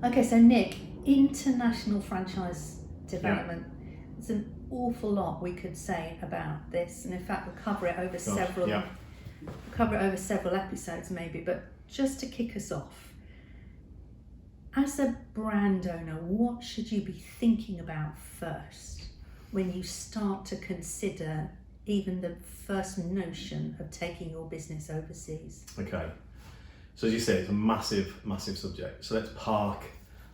Okay, so Nick, international franchise development. There's an awful lot we could say about this, and in fact, we'll cover it over several episodes, maybe. But just to kick us off, as a brand owner, what should you be thinking about first when you start to consider even the first notion of taking your business overseas? Okay, so as you say, it's a massive subject. So let's park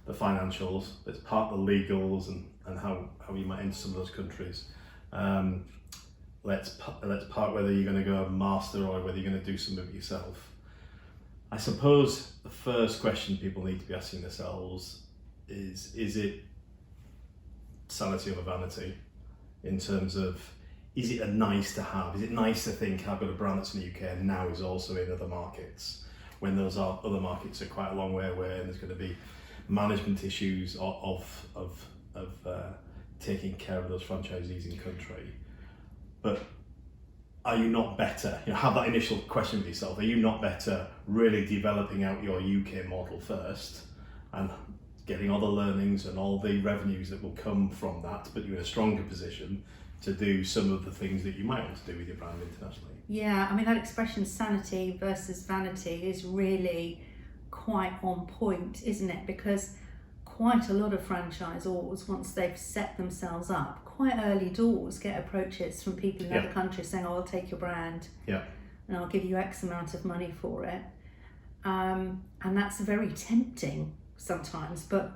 the financials, let's park the legals and how you might enter some of those countries. Let's park whether you're going to go master or whether you're going to do some of it yourself. I suppose the first question people need to be asking themselves is it sanity over vanity, in terms of, is it a nice to have? Is it nice to think I've got a brand that's in the UK and now is also in other markets, when those other markets are quite a long way away and there's going to be management issues of taking care of those franchisees in country? But are you not better, have that initial question with yourself, are you not better really developing out your UK model first and getting all the learnings and all the revenues that will come from that, but you're in a stronger position to do some of the things that you might want to do with your brand internationally? Yeah, I mean, that expression sanity versus vanity is really quite on point, isn't it? Because quite a lot of franchisors, once they've set themselves up, quite early doors, get approaches from people in other countries saying, oh, I'll take your brand and I'll give you X amount of money for it. And that's very tempting sometimes, but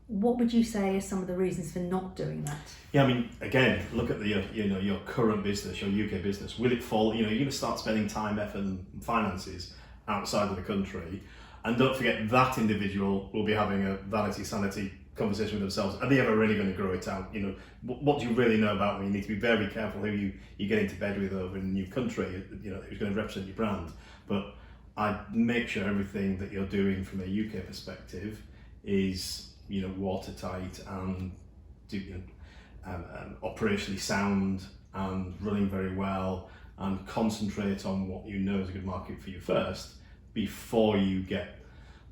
what would you say are some of the reasons for not doing that? Yeah, I mean, again, look at your current business, your UK business. Will it fall? You're going to start spending time, effort, and finances outside of the country, and don't forget that individual will be having a vanity sanity conversation with themselves. Are they ever really going to grow it out? What do you really know about them? You need to be very careful who you get into bed with over in a new country. Who's going to represent your brand. But I'd make sure everything that you're doing from a UK perspective is watertight and operationally sound and running very well, and concentrate on what you know is a good market for you first before you get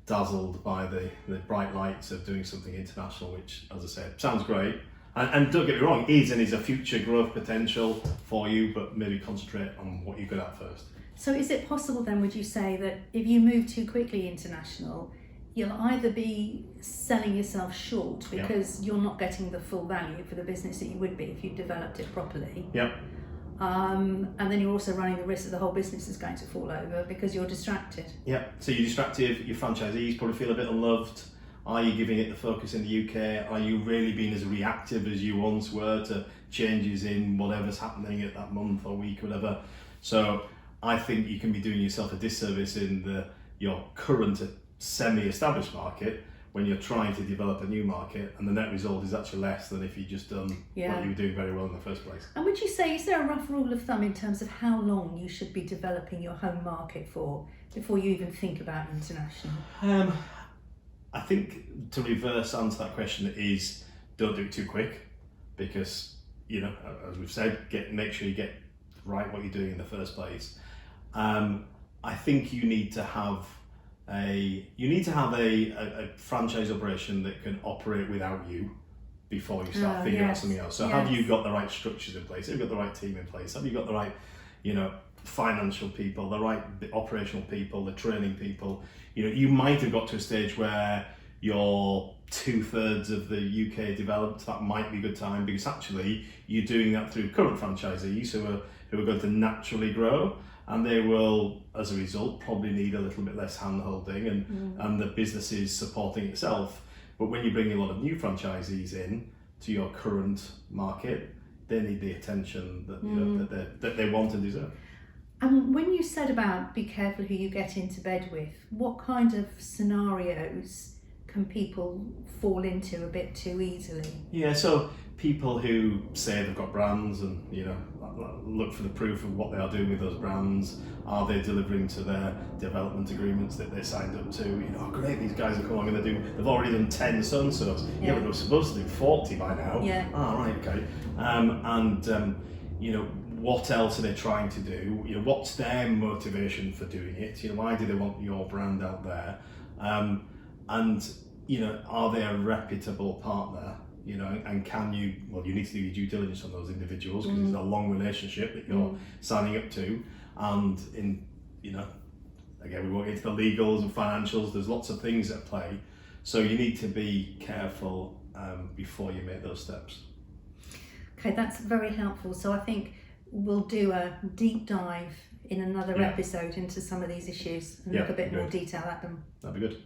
dazzled by the bright lights of doing something international, which, as I said, sounds great. And don't get me wrong, is a future growth potential for you, but maybe concentrate on what you're good at first. So is it possible then, would you say, that if you move too quickly international, you'll either be selling yourself short because you're not getting the full value for the business that you would be if you developed it properly? And then you're also running the risk that the whole business is going to fall over because you're distracted. So you're distracted, your franchisees probably feel a bit unloved. Are you giving it the focus in the UK? Are you really being as reactive as you once were to changes in whatever's happening at that month or week or whatever? So I think you can be doing yourself a disservice in your current semi-established market when you're trying to develop a new market, and the net result is actually less than if you just done what you were doing very well in the first place. And would you say, is there a rough rule of thumb in terms of how long you should be developing your home market for before you even think about international? I think to reverse answer that question is, don't do it too quick, because as we've said, make sure you get right what you're doing in the first place. I think you need to have a franchise operation that can operate without you before you start figuring out something else. So have you got the right structures in place? Have you got the right team in place? Have you got the right, financial people, the right operational people, the training people? You might have got to a stage where you're 2/3 of the UK developed. That might be a good time, because actually you're doing that through current franchisees who are going to naturally grow, and they will, as a result, probably need a little bit less hand-holding, and the business is supporting itself. But when you bring a lot of new franchisees in to your current market, they need the attention that they want and deserve. And when you said about be careful who you get into bed with, what kind of scenarios can people fall into a bit too easily? Yeah, so people who say they've got brands and look for the proof of what they are doing with those brands. Are they delivering to their development agreements that they signed up to? Oh great, these guys are along and they've already done 10 so-and-sos. Yeah, but they're supposed to do 40 by now. Yeah. Oh, right, okay. What else are they trying to do? What's their motivation for doing it? Why do they want your brand out there? And you know, are they a reputable partner? You know, and can you, well, you need to do your due diligence on those individuals because it's a long relationship that you're signing up to. And in, you know, again, we won't get into the legals and financials, there's lots of things at play. So you need to be careful before you make those steps. Okay, that's very helpful. So I think we'll do a deep dive in another episode into some of these issues and look a bit more detail at them. That'd be good.